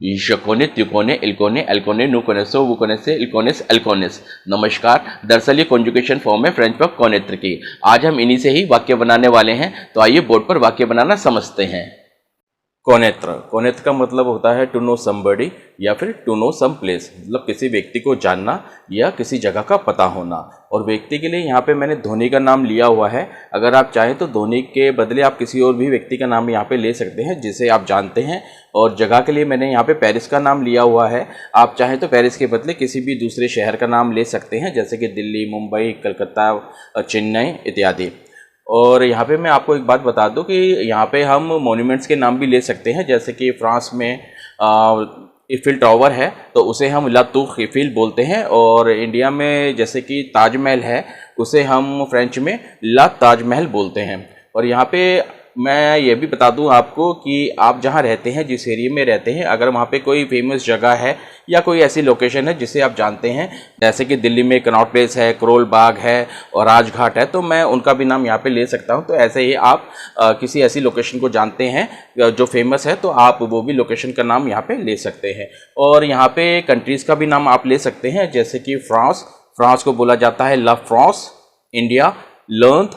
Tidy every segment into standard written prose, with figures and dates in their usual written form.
यकोने, त्युकोने, इल्कोने, एल्कोने, नुकोनेसो, वुकोनेसे, इल्कोनेस, एल्कोनेस। नमस्कार, दरअसल ये कॉन्जुगेशन फॉर्म है फ्रेंच वर्ब कोनेत्र की। आज हम इन्हीं से ही वाक्य बनाने वाले हैं, तो आइए बोर्ड पर वाक्य बनाना समझते हैं। कोनेत्र, कोनेत्र का मतलब होता है टू नो समबडी या फिर टू नो सम प्लेस, मतलब किसी व्यक्ति को जानना या किसी जगह का पता होना। और व्यक्ति के लिए यहाँ पे मैंने धोनी का नाम लिया हुआ है। अगर आप चाहें तो धोनी के बदले आप किसी और भी व्यक्ति का नाम यहाँ पे ले सकते हैं जिसे आप जानते हैं। और जगह के लिए मैंने यहाँ पे पेरिस का नाम लिया हुआ है। आप चाहें तो पेरिस के बदले किसी भी दूसरे शहर का नाम ले सकते हैं, जैसे कि दिल्ली, मुंबई, कलकत्ता, चेन्नई इत्यादि। और यहाँ पे मैं आपको एक बात बता दूं कि यहाँ पे हम मॉन्यूमेंट्स के नाम भी ले सकते हैं, जैसे कि फ्रांस में इफिल टावर है तो उसे हम ला तूर ईफिल बोलते हैं। और इंडिया में जैसे कि ताजमहल है उसे हम फ्रेंच में ला ताजमहल बोलते हैं। और यहाँ पे मैं ये भी बता दूं आपको कि आप जहाँ रहते हैं, जिस एरिया में रहते हैं, अगर वहाँ पे कोई फेमस जगह है या कोई ऐसी लोकेशन है जिसे आप जानते हैं, जैसे कि दिल्ली में कनॉट प्लेस है, करोल बाग है और राजघाट है, तो मैं उनका भी नाम यहाँ पे ले सकता हूँ। तो ऐसे ही आप किसी ऐसी लोकेशन को जानते हैं जो फेमस है तो आप वो भी लोकेशन का नाम यहाँ पे ले सकते हैं। और यहाँ पे कंट्रीज़ का भी नाम आप ले सकते हैं, जैसे कि फ्रांस को बोला जाता है ला फ्रांस, इंडिया लर्न,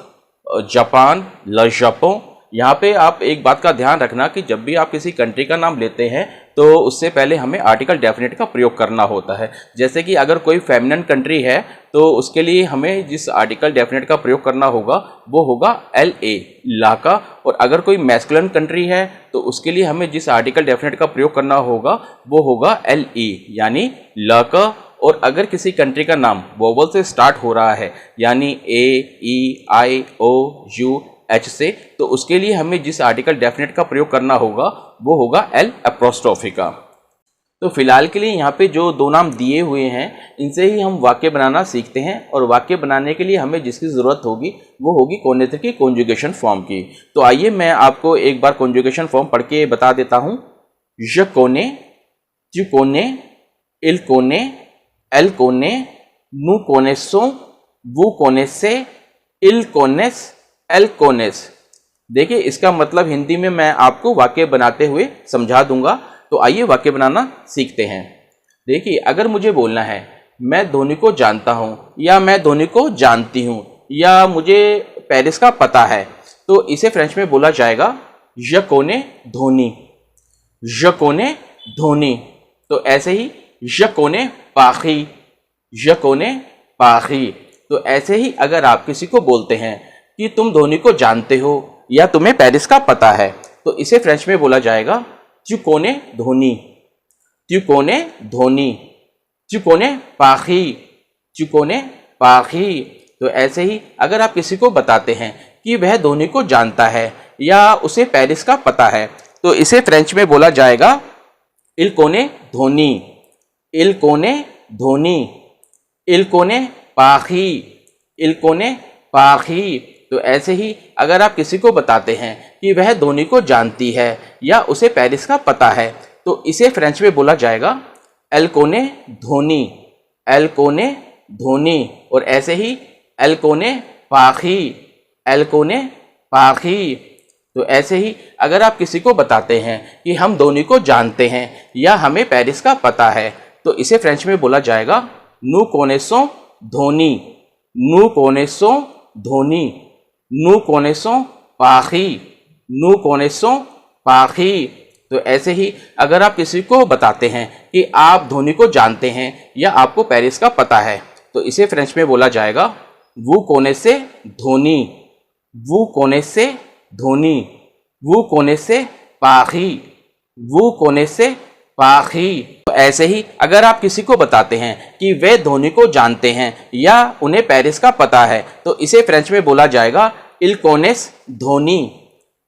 जापान ला जापान। यहाँ पे आप एक बात का ध्यान रखना कि जब भी आप किसी कंट्री का नाम लेते हैं तो उससे पहले हमें आर्टिकल डेफिनेट का प्रयोग करना होता है। जैसे कि अगर कोई फेमिनिन कंट्री है तो उसके लिए हमें जिस आर्टिकल डेफिनेट का प्रयोग करना होगा वो होगा LA, ला का। और अगर कोई मैस्कुलिन कंट्री है तो उसके लिए हमें जिस आर्टिकल डेफिनेट का प्रयोग करना होगा वो होगा LE, यानी ला का। और अगर किसी कंट्री का नाम वोवल से स्टार्ट हो रहा है, यानी AEIOUH से, तो उसके लिए हमें जिस आर्टिकल डेफिनेट का प्रयोग करना होगा वो होगा L एपोस्ट्रोफी का। तो फिलहाल के लिए यहाँ पे जो दो नाम दिए हुए हैं इनसे ही हम वाक्य बनाना सीखते हैं। और वाक्य बनाने के लिए हमें जिसकी ज़रूरत होगी वो होगी कोनेत्र की कॉन्जुगेशन फॉर्म की। तो आइए मैं आपको एक बार कॉन्जुगेशन फॉर्म पढ़ के बता देता हूँ। य कोने, त्यू कोने, इल कोने, एल कोने, नू कोनेसो, वू कोनेसे, इल कोनेस, एल कोनेस। देखिए इसका मतलब हिंदी में मैं आपको वाक्य बनाते हुए समझा दूंगा। तो आइए वाक्य बनाना सीखते हैं। देखिए अगर मुझे बोलना है मैं धोनी को जानता हूं या मैं धोनी को जानती हूं या मुझे पेरिस का पता है, तो इसे फ्रेंच में बोला जाएगा je connais Dhoni, je connais Dhoni. तो ऐसे ही je connais Paris, je connais Paris। तो ऐसे ही अगर आप किसी को बोलते हैं कि तुम धोनी को जानते हो या तुम्हें पेरिस का पता है, तो इसे फ्रेंच में बोला जाएगा tu connais Dhoni, tu connais Dhoni, tu connais Paris, tu connais Paris। तो ऐसे ही अगर आप किसी को बताते हैं कि वह धोनी को जानता है या उसे पेरिस का पता है, तो इसे फ्रेंच में बोला जाएगा il connaît Dhoni, il connaît Dhoni, il connaît Paris, il connaît Paris। तो ऐसे ही अगर आप किसी को बताते हैं कि वह धोनी को जानती है या उसे पेरिस का पता है, तो इसे फ्रेंच में बोला जाएगा elle connaît Dhoni, elle connaît Dhoni. और ऐसे ही elle connaît Paris, elle connaît Paris। तो ऐसे ही अगर आप किसी को बताते हैं कि हम धोनी को जानते हैं या हमें पेरिस का पता है, तो इसे फ्रेंच में बोला जाएगा nous connaissons Dhoni, nous connaissons Dhoni, nous connaissons Paris, nous connaissons Paris। तो ऐसे ही अगर आप किसी को बताते हैं कि आप धोनी को जानते हैं या आपको पेरिस का पता है, तो इसे फ्रेंच में बोला जाएगा vous connaissez Dhoni, vous connaissez Dhoni, vous connaissez Paris, vous connaissez Paris। तो ऐसे ही अगर आप किसी को बताते हैं कि वे धोनी को जानते हैं या उन्हें पेरिस का पता है, तो इसे फ्रेंच में बोला जाएगा il connaît Dhoni,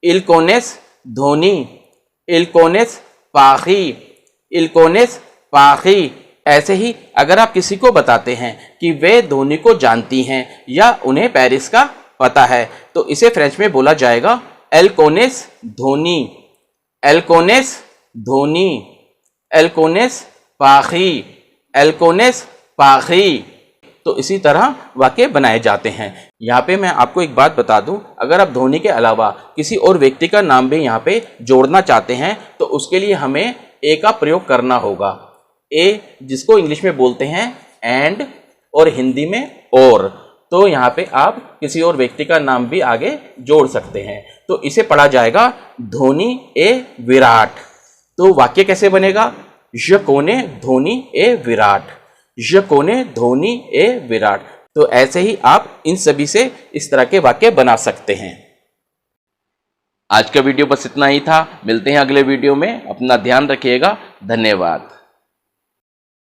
il connaît Dhoni, il connaît Paris, il connaît Paris। ऐसे ही अगर आप किसी को बताते हैं कि वे धोनी को जानती हैं या उन्हें पेरिस का पता है, तो इसे फ्रेंच में बोला जाएगा elle connaît Dhoni, elle connaît Dhoni, elle connaît Paris, elle connaît Paris। तो इसी तरह वाक्य बनाए जाते हैं। यहाँ पे मैं आपको एक बात बता दूं, अगर आप धोनी के अलावा किसी और व्यक्ति का नाम भी यहाँ पे जोड़ना चाहते हैं, तो उसके लिए हमें ए का प्रयोग करना होगा। ए जिसको इंग्लिश में बोलते हैं एंड और हिंदी में और, तो यहाँ पे आप किसी और व्यक्ति का नाम भी आगे जोड़ सकते हैं। तो इसे पढ़ा जाएगा धोनी ए विराट। तो वाक्य कैसे बनेगा? य कोने धोनी ए विराट, य कोने धोनी ए विराट। तो ऐसे ही आप इन सभी से इस तरह के वाक्य बना सकते हैं। आज का वीडियो बस इतना ही था। मिलते हैं अगले वीडियो में। अपना ध्यान रखिएगा। धन्यवाद।